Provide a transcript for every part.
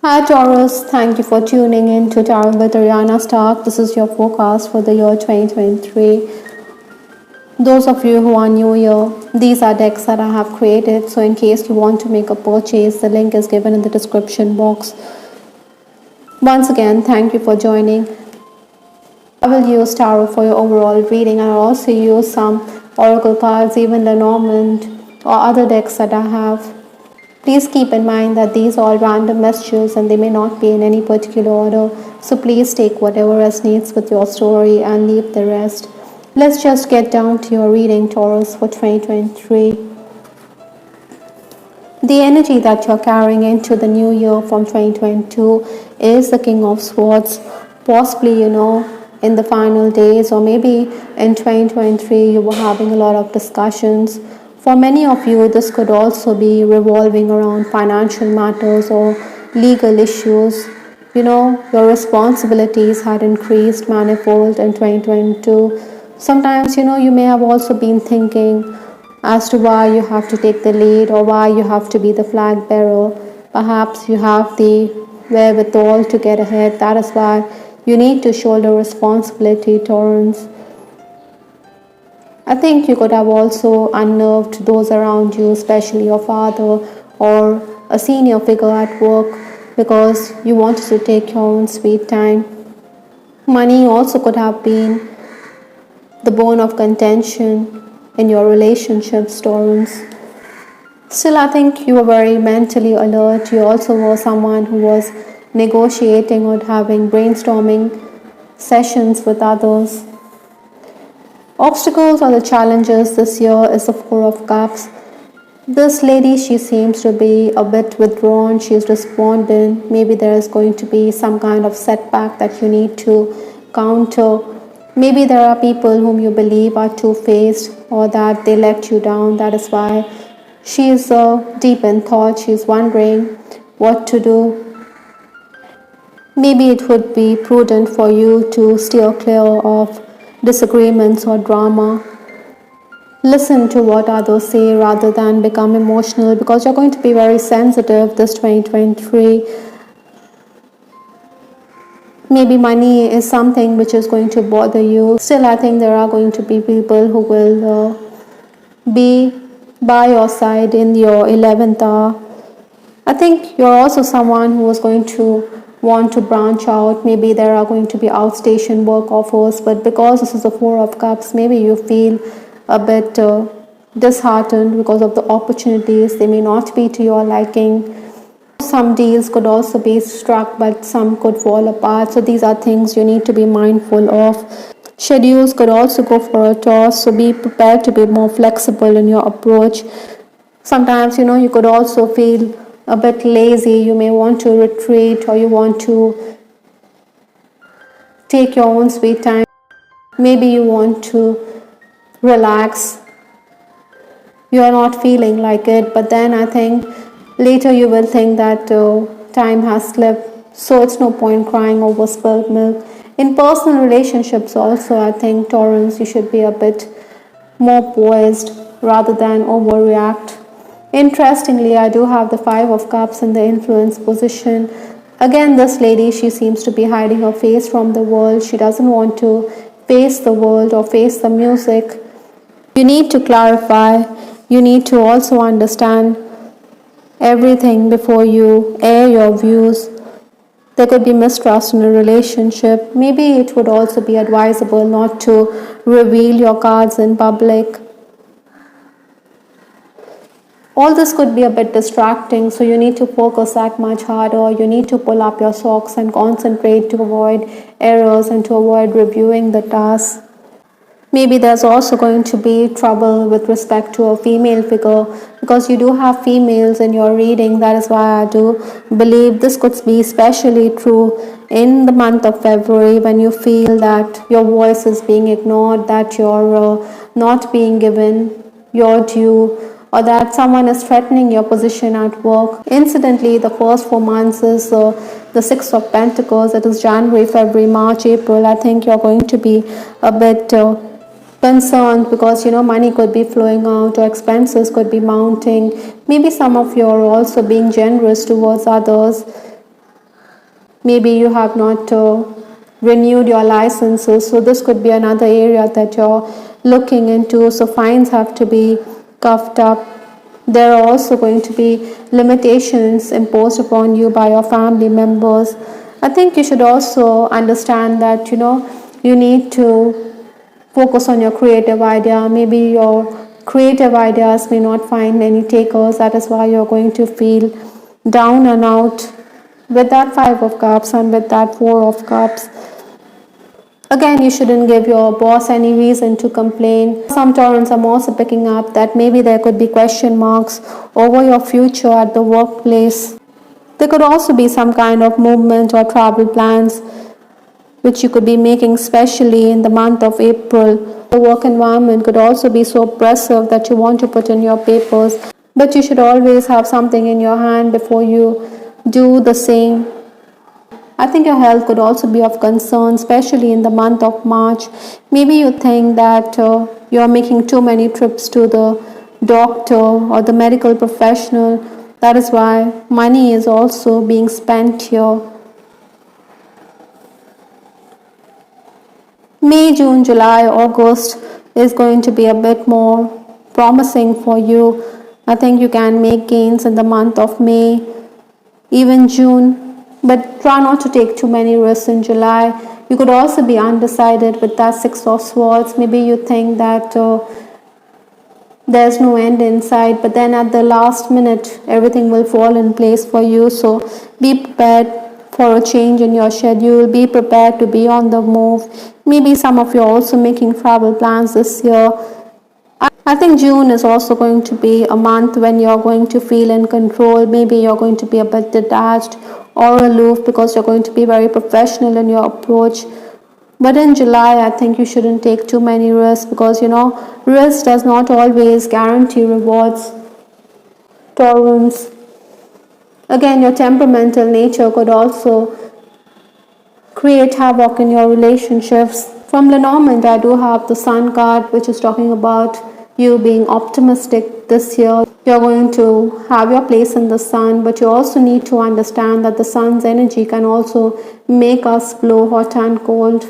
Hi Taurus, thank you for tuning in to Tarot with Ariana Stark. This is your forecast for the year 2023. Those of you who are new here, these are decks that I have created. So in case you want to make a purchase, the link is given in the description box. Once again, thank you for joining. I will use tarot for your overall reading, and I'll also use some oracle cards, even Lenormand or other decks that I have. Please keep in mind that these are all random messages and they may not be in any particular order. So please take whatever resonates with your story and leave the rest. Let's just get down to your reading, Taurus, for 2023. The energy that you're carrying into the new year from 2022 is the King of Swords. Possibly, in the final days, or maybe in 2023, you were having a lot of discussions. For many of you, this could also be revolving around financial matters or legal issues. Your responsibilities had increased manifold in 2022. Sometimes, you may have also been thinking as to why you have to take the lead or why you have to be the flag bearer. Perhaps you have the wherewithal to get ahead. That is why you need to shoulder responsibility, Taurus. I think you could have also unnerved those around you, especially your father or a senior figure at work, because you wanted to take your own sweet time. Money also could have been the bone of contention in your relationships, Taurus. Still, I think you were very mentally alert. You also were someone who was negotiating or having brainstorming sessions with others. Obstacles or the challenges this year is the Four of Cups. This lady, she seems to be a bit withdrawn. She is despondent. Maybe there is going to be some kind of setback that you need to counter. Maybe there are people whom you believe are two-faced or that they let you down. That is why she is deep in thought. She is wondering what to do. Maybe it would be prudent for you to steer clear of disagreements or drama. Listen to what others say rather than become emotional, because you're going to be very sensitive this 2023. Maybe money is something which is going to bother you. Still, I think there are going to be people who will be by your side in your 11th hour. I think you're also someone who is going to want to branch out. Maybe there are going to be outstation work offers, but because this is a Four of Cups, maybe you feel a bit disheartened because of the opportunities. They may not be to your liking. Some deals could also be struck, but some could fall apart. So these are things you need to be mindful of. Schedules could also go for a toss, so be prepared to be more flexible in your approach. Sometimes, you could also feel a bit lazy. You may want to retreat or you want to take your own sweet time. Maybe you want to relax. You are not feeling like it, but then I think later you will think that time has slipped, so it's no point crying over spilled milk. In personal relationships also, I think, Taurus, you should be a bit more poised rather than overreact. Interestingly, I do have the Five of Cups in the influence position. Again, this lady, she seems to be hiding her face from the world. She doesn't want to face the world or face the music. You need to clarify. You need to also understand everything before you air your views. There could be mistrust in a relationship. Maybe it would also be advisable not to reveal your cards in public. All this could be a bit distracting, so you need to focus that much harder. You need to pull up your socks and concentrate to avoid errors and to avoid reviewing the task. Maybe there's also going to be trouble with respect to a female figure, because you do have females in your reading. That is why I do believe this could be especially true in the month of February, when you feel that your voice is being ignored, that you're not being given your due, or that someone is threatening your position at work. Incidentally, the first 4 months is the Six of Pentacles. It is January, February, March, April. I think you're going to be a bit concerned because money could be flowing out or expenses could be mounting. Maybe some of you are also being generous towards others. maybe you have not renewed your licenses, so this could be another area that you're looking into. So fines have to be coughed up. There are also going to be limitations imposed upon you by your family members. I think you should also understand that you need to focus on your creative idea. Maybe your creative ideas may not find any takers. That is why you're going to feel down and out with that Five of Cups and with that Four of Cups. Again, you shouldn't give your boss any reason to complain. Some Taurans are also picking up that maybe there could be question marks over your future at the workplace. There could also be some kind of movement or travel plans which you could be making, especially in the month of April. The work environment could also be so oppressive that you want to put in your papers, but you should always have something in your hand before you do the same. I think your health could also be of concern, especially in the month of March. Maybe you think that you're making too many trips to the doctor or the medical professional. That is why money is also being spent here. May, June, July, August is going to be a bit more promising for you. I think you can make gains in the month of May, even June. But try not to take too many risks in July. You could also be undecided with that Six of Swords. Maybe you think that there's no end in sight, but then at the last minute everything will fall in place for you. So be prepared for a change in your schedule. Be prepared to be on the move. Maybe some of you are also making travel plans this year. I think June is also going to be a month when you're going to feel in control. Maybe you're going to be a bit detached or aloof because you're going to be very professional in your approach. But in July, I think you shouldn't take too many risks because risk does not always guarantee rewards. Taurus. Again, your temperamental nature could also create havoc in your relationships. From Lenormand, I do have the Sun card, which is talking about you being optimistic this year. You're going to have your place in the sun, but you also need to understand that the sun's energy can also make us blow hot and cold.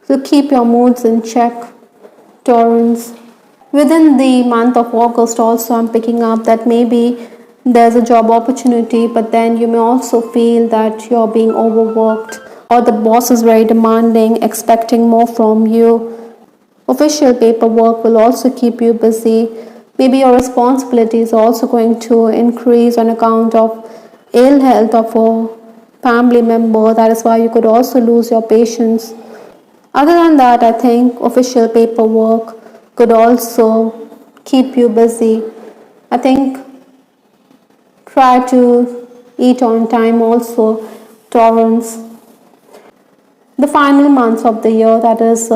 So keep your moods in check, Taurans. Within the month of August also, I'm picking up that maybe there's a job opportunity, but then you may also feel that you're being overworked or the boss is very demanding, expecting more from you. Official paperwork will also keep you busy. Maybe your responsibility is also going to increase on account of ill health of a family member. That is why you could also lose your patience. Other than that, I think official paperwork could also keep you busy. I think try to eat on time also, Taurus. The final months of the year, that is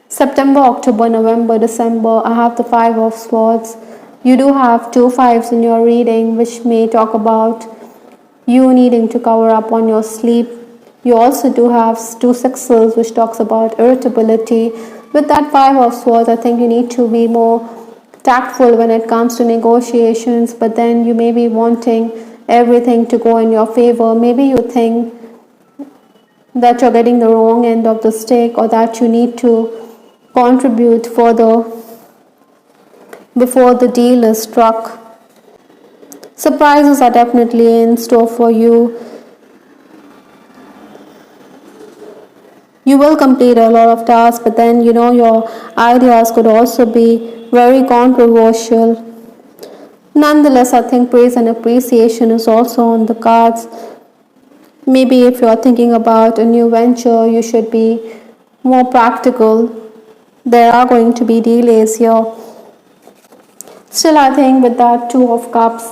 September, October, November, December, I have the Five of Swords. You do have two fives in your reading, which may talk about you needing to cover up on your sleep. You also do have two sixes, which talks about irritability. With that Five of Swords, I think you need to be more tactful when it comes to negotiations, but then you may be wanting everything to go in your favor. Maybe you think that you're getting the wrong end of the stick or that you need to contribute further before the deal is struck. Surprises are definitely in store for you. You will complete a lot of tasks, but then your ideas could also be very controversial. Nonetheless, I think praise and appreciation is also on the cards. Maybe if you're thinking about a new venture, you should be more practical. There are going to be delays here. Still, I think with that Two of Cups,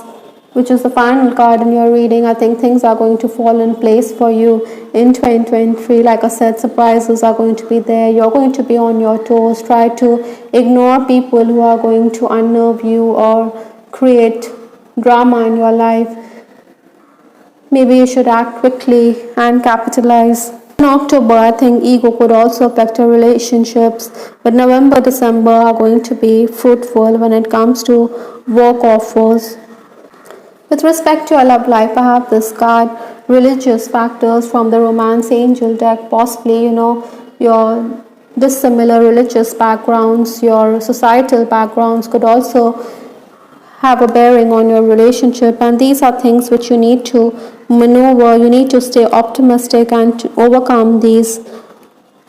which is the final card in your reading, I think things are going to fall in place for you in 2023. Like I said, surprises are going to be there. You're going to be on your toes. Try to ignore people who are going to unnerve you or create drama in your life. Maybe you should act quickly and capitalize. In October, I think ego could also affect your relationships, but November, December are going to be fruitful when it comes to work offers. With respect to your love life, I have this card, religious factors from the romance angel deck. Possibly, your dissimilar religious backgrounds, your societal backgrounds could also have a bearing on your relationship, and these are things which you need to maneuver. You need to stay optimistic and to overcome these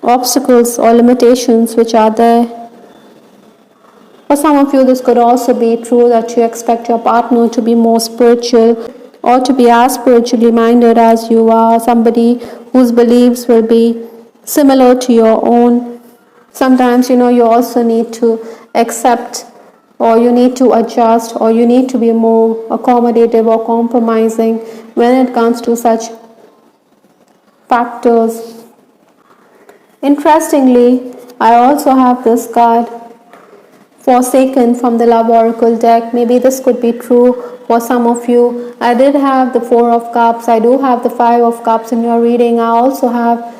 obstacles or limitations which are there. For some of you, this could also be true that you expect your partner to be more spiritual or to be as spiritually minded as you are, somebody whose beliefs will be similar to your own. Sometimes, you also need to accept, or you need to adjust, or you need to be more accommodative or compromising when it comes to such factors. Interestingly, I also have this card, Forsaken, from the Love Oracle deck. Maybe this could be true for some of you. I did have the Four of Cups. I do have the Five of Cups in your reading. I also have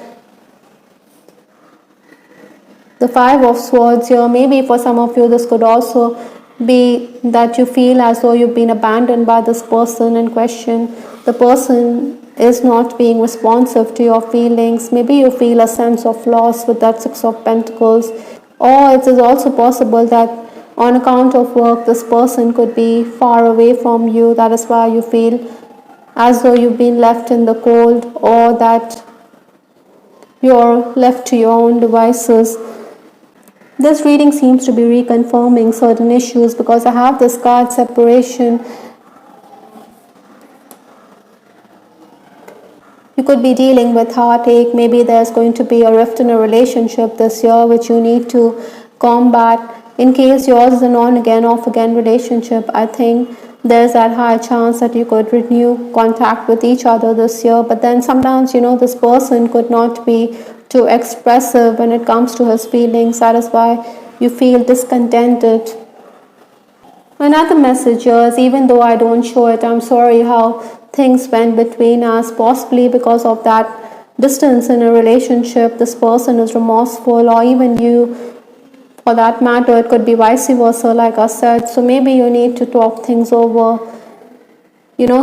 the Five of Swords here. Maybe for some of you, this could also be that you feel as though you've been abandoned by this person in question. The person is not being responsive to your feelings. Maybe you feel a sense of loss with that Six of Pentacles. Or it is also possible that on account of work, this person could be far away from you. That is why you feel as though you've been left in the cold, or that you're left to your own devices. This reading seems to be reconfirming certain issues because I have this card, Separation. You could be dealing with heartache. Maybe there's going to be a rift in a relationship this year which you need to combat. In case yours is an on again, off again relationship, I think there's that high chance that you could renew contact with each other this year. But then sometimes, this person could not be too expressive when it comes to his feelings. That is why you feel discontented. Another message is, even though I don't show it, I'm sorry how things went between us. Possibly because of that distance in a relationship, this person is remorseful, or even you, for that matter. It could be vice versa, like I said. So maybe you need to talk things over.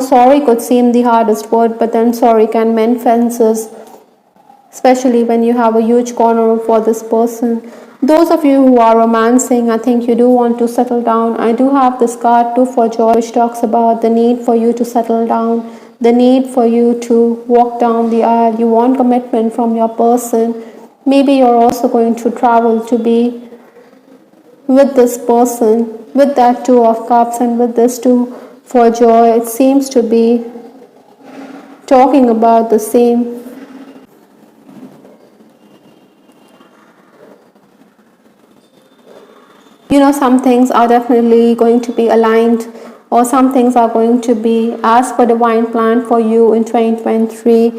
Sorry could seem the hardest word, but then sorry can mend fences, especially when you have a huge corner for this person. Those of you who are romancing, I think you do want to settle down. I do have this card, Two for Joy, which talks about the need for you to settle down, the need for you to walk down the aisle. You want commitment from your person. Maybe you're also going to travel to be with this person, with that Two of Cups and with this Two for Joy. It seems to be talking about the same. Some things are definitely going to be aligned, or some things are going to be as per divine plan for you in 2023.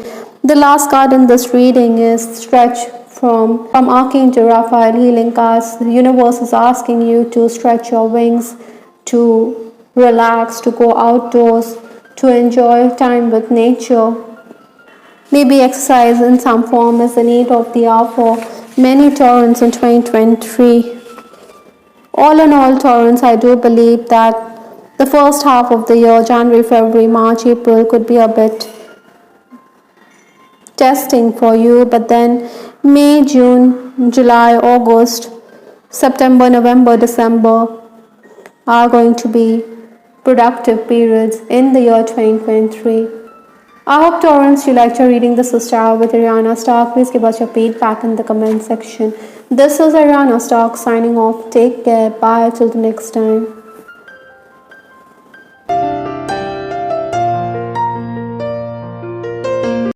The last card in this reading is Stretch from Archangel Raphael, Healing Cards. The universe is asking you to stretch your wings, to relax, to go outdoors, to enjoy time with nature. Maybe exercise in some form is the need of the hour for many Taurans in 2023. All in all, Taurans, I do believe that the first half of the year, January, February, March, April, could be a bit testing for you. But then May, June, July, August, September, November, December are going to be productive periods in the year 2023. I hope, Taurans, you liked your reading. This is Tarot with Ariana Stark. Please give us your feedback in the comment section. This is Ariana Stark signing off. Take care. Bye till the next time.